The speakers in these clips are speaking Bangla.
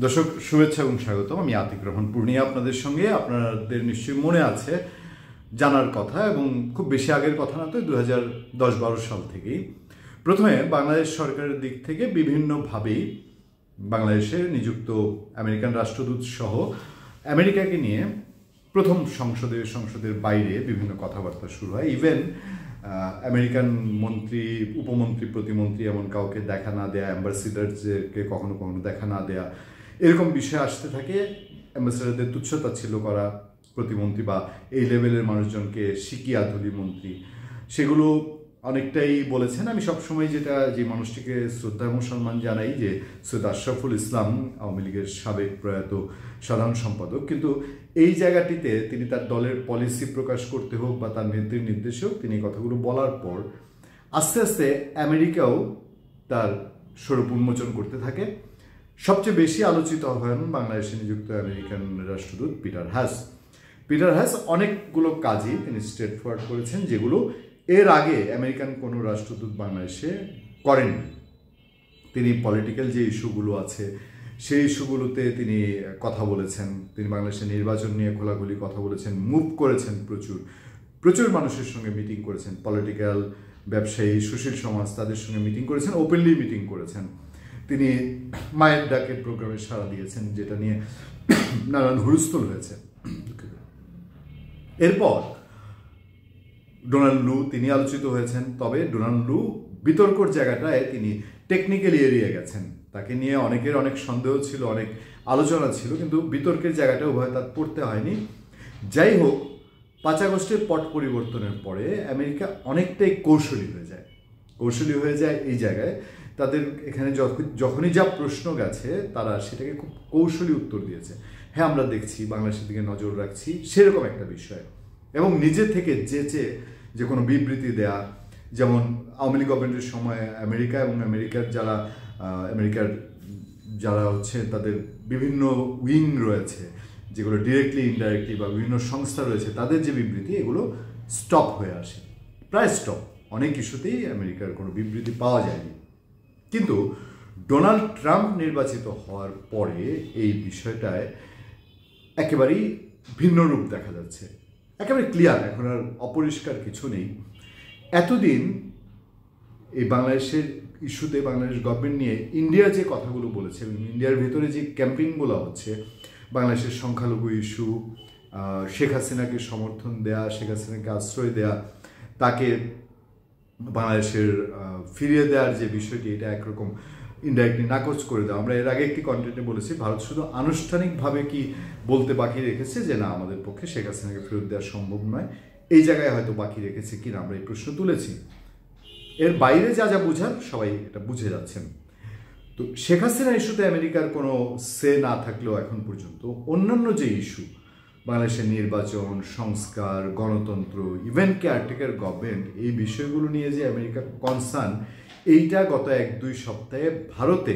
দর্শক শুভেচ্ছা এবং স্বাগতম। আমি আতিক রহমান পূর্ণিয়া আপনাদের সঙ্গে। আপনাদের নিশ্চয়ই মনে আছে, জানার কথা এবং খুব বেশি আগের কথা না, তো 2010-12 সাল থেকেই প্রথমে বাংলাদেশ সরকারের দিক থেকে বিভিন্নভাবেই বাংলাদেশে নিযুক্ত আমেরিকান রাষ্ট্রদূত সহ আমেরিকাকে নিয়ে প্রথম সংসদের বাইরে বিভিন্ন কথাবার্তা শুরু হয়। ইভেন আমেরিকান মন্ত্রী, উপমন্ত্রী, প্রতিমন্ত্রী এমন কাউকে দেখা না দেয়া, অ্যাম্বাসিডারকে কখনো কখনো দেখা না দেয়া, এরকম বিষয় আসতে থাকে। অ্যাম্বাসেডারদের তুচ্ছতাচ্ছিল্য করা, প্রতিমন্ত্রী বা এই লেভেলের মানুষজনকে শিকিয়াধুলি মন্ত্রী, সেগুলো অনেকটাই বলেছেন। আমি সবসময় যে মানুষটিকে শ্রদ্ধা এবং সম্মান জানাই, যে সৈয়দ আশরাফুল ইসলাম, আওয়ামী লীগের সাবেক প্রয়াত সাধারণ সম্পাদক, কিন্তু এই জায়গাটিতে তিনি তার দলের পলিসি প্রকাশ করতে হোক বা তার নেত্রীর নির্দেশে হোক, তিনি কথাগুলো বলার পর আস্তে আস্তে আমেরিকাও তার স্বরূপ উন্মোচন করতে থাকে। সবচেয়ে বেশি আলোচিত হন বাংলাদেশে নিযুক্ত আমেরিকান রাষ্ট্রদূত পিটার হ্যাস অনেকগুলো কাজই তিনি স্ট্রেট ফরওয়ার্ড করেছেন, যেগুলো এর আগে আমেরিকান কোনো রাষ্ট্রদূত বাংলাদেশে করেননি। তিনি পলিটিক্যাল যে ইস্যুগুলো আছে সেই ইস্যুগুলোতে তিনি কথা বলেছেন। তিনি বাংলাদেশের নির্বাচন নিয়ে খোলাখুলি কথা বলেছেন, মুভ করেছেন, প্রচুর মানুষের সঙ্গে মিটিং করেছেন, পলিটিক্যাল, ব্যবসায়ী, সুশীল সমাজ, তাদের সঙ্গে মিটিং করেছেন, ওপেনলি মিটিং করেছেন। তিনি মায়ের ডাকের প্রোগ্রামে সাড়া দিয়েছেন, যেটা নিয়ে নানান হুলস্থুল হয়েছে। এরপর ডোনাল্ড লু, তিনি আলোচিত হয়েছেন। তবে ডোনাল্ড লু বিতর্কর জায়গাটায় তিনি টেকনিক্যালি এড়িয়ে গেছেন। তাকে নিয়ে অনেকের অনেক সন্দেহ ছিল, অনেক আলোচনা ছিল, কিন্তু বিতর্কের জায়গাটা উভয় তার পড়তে হয়নি। যাই হোক, 5 আগস্টের পট পরিবর্তনের পরে আমেরিকা অনেকটাই কৌশলী হয়ে যায় এই জায়গায়। তাদের এখানে যখনই যা প্রশ্ন গেছে, তারা সেটাকে খুব কৌশলী উত্তর দিয়েছে। হ্যাঁ, আমরা দেখছি, বাংলাদেশের দিকে নজর রাখছি, সেরকম একটা বিষয়। এবং নিজে থেকে যে কোনো বিবৃতি দেয়া, যেমন আওয়ামী লীগ গভর্নমেন্টের সময় আমেরিকা এবং আমেরিকার যারা হচ্ছে তাদের বিভিন্ন উইং রয়েছে, যেগুলো ডিরেক্টলি ইনডাইরেক্টলি বা বিভিন্ন সংস্থা রয়েছে, তাদের যে বিবৃতি, এগুলো স্টপ হয়ে আসে, প্রায় স্টপ। অনেক ইস্যুতেই আমেরিকার কোনো বিবৃতি পাওয়া যায়নি। কিন্তু ডোনাল্ড ট্রাম্প নির্বাচিত হওয়ার পরে এই বিষয়টায় একেবারেই ভিন্ন রূপ দেখা যাচ্ছে, একেবারে ক্লিয়ার, এখন আর অপরিষ্কার কিছু নেই। এতদিন এই বাংলাদেশের ইস্যুতে, বাংলাদেশ গভর্নমেন্ট নিয়ে ইন্ডিয়া যে কথাগুলো বলেছে, ইন্ডিয়ার ভেতরে যে ক্যাম্পেইনগুলো হচ্ছে, বাংলাদেশের সংখ্যালঘু ইস্যু, শেখ হাসিনাকে সমর্থন দেয়া, শেখ হাসিনাকে আশ্রয় দেয়া, তাকে বাংলাদেশের ফিরিয়ে দেওয়ার যে বিষয়টি, এটা একরকম ইনডাইরেক্টলি নাকচ করে দেওয়া। আমরা এর আগে একটি কন্টেন্টে বলেছি, ভারত শুধু আনুষ্ঠানিকভাবে কি বলতে বাকি রেখেছে যে না, আমাদের পক্ষে শেখ হাসিনাকে ফেরত দেওয়া সম্ভব নয়, এই জায়গায় হয়তো বাকি রেখেছে কিনা, আমরা এই প্রশ্ন তুলেছি। এর বাইরে যা বোঝার সবাই এটা বুঝে যাচ্ছেন। তো শেখ হাসিনা ইস্যুতে আমেরিকার কোনো সে না থাকলেও এখন পর্যন্ত অন্যান্য যে ইস্যু, বাংলাদেশের নির্বাচন, সংস্কার, গণতন্ত্র, ইভেন কেয়ারটেকার গভর্নমেন্ট, এই বিষয়গুলো নিয়ে যে আমেরিকা কনসার্ন, এইটা গত 1-2 সপ্তাহে ভারতে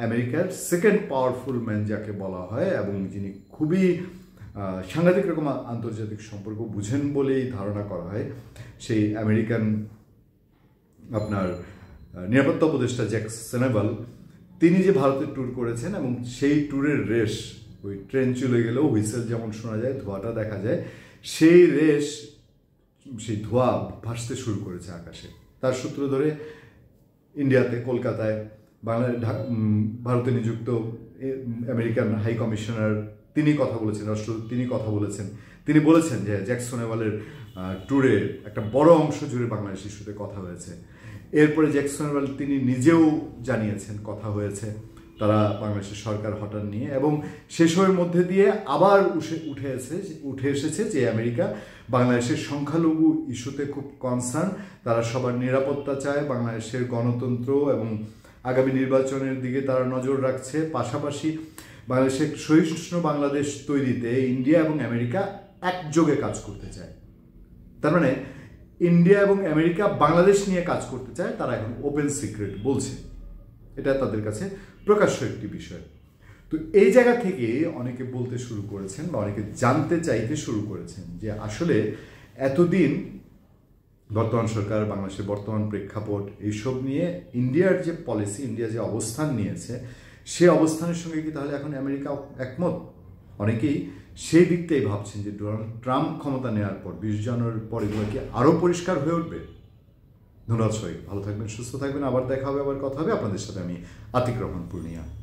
আমেরিকার সেকেন্ড পাওয়ারফুল ম্যান যাকে বলা হয়, এবং যিনি খুবই সাংঘাতিক রকম আন্তর্জাতিক সম্পর্ক বুঝেন বলেই ধারণা করা হয়, সেই আমেরিকান আপনার নিরাপত্তা উপদেষ্টা জ্যাক সেনেভাল, তিনি যে ভারতের ট্যুর করেছেন, এবং সেই ট্যুরের রেশ, ওই ট্রেন চলে গেলেও হুইসেল যেমন শোনা যায়, ধোঁয়াটা দেখা যায়, সেই রেশ, সেই ধোঁয়া ভাসতে শুরু করেছে আকাশে। তার সূত্র ধরে ইন্ডিয়াতে, কলকাতায় ভারতে নিযুক্ত আমেরিকান হাই কমিশনার তিনি কথা বলেছেন, রাষ্ট্রদূত তিনি কথা বলেছেন। তিনি বলেছেন যে জ্যাক সেনেভালের ট্যুরে একটা বড় অংশ জুড়ে বাংলাদেশ ইস্যুতে কথা হয়েছে। এরপরে জ্যাক সেনেভাল তিনি নিজেও জানিয়েছেন কথা হয়েছে তারা বাংলাদেশের সরকার হটান নিয়ে, এবং সেসবের মধ্যে দিয়ে আবার উঠে এসেছে যে আমেরিকা বাংলাদেশের সংখ্যালঘু ইস্যুতে খুব কনসার্ন, তারা সবার নিরাপত্তা চায়, বাংলাদেশের গণতন্ত্র এবং আগামী নির্বাচনের দিকে তারা নজর রাখছে। পাশাপাশি বাংলাদেশের সহিষ্ণু বাংলাদেশ তৈরিতে ইন্ডিয়া এবং আমেরিকা একযোগে কাজ করতে চায়। তার মানে ইন্ডিয়া এবং আমেরিকা বাংলাদেশ নিয়ে কাজ করতে চায়, তারা এখন ওপেন সিক্রেট বলছে, এটা তাদের কাছে প্রকাশ্য একটি বিষয়। তো এই জায়গা থেকে অনেকে বলতে শুরু করেছেন বা অনেকে জানতে চাইতে শুরু করেছেন যে আসলে এতদিন বর্তমান সরকার, বাংলাদেশের বর্তমান প্রেক্ষাপট, এইসব নিয়ে ইন্ডিয়ার যে পলিসি, ইন্ডিয়া যে অবস্থান নিয়েছে, সে অবস্থানের সঙ্গে কি তাহলে এখন আমেরিকা একমত? অনেকেই সেই দিকটাই ভাবছেন যে ডোনাল্ড ট্রাম্প ক্ষমতা নেওয়ার পর 20 জানুয়ারির পর এগুলো কি আরও পরিষ্কার হয়ে উঠবে। ধন্যবাদ সবাই, ভালো থাকবেন, সুস্থ থাকবেন, আবার দেখা হবে, আবার কথা হবে। আপনাদের সাথে আমি আতিক রহমান পূর্ণিয়া।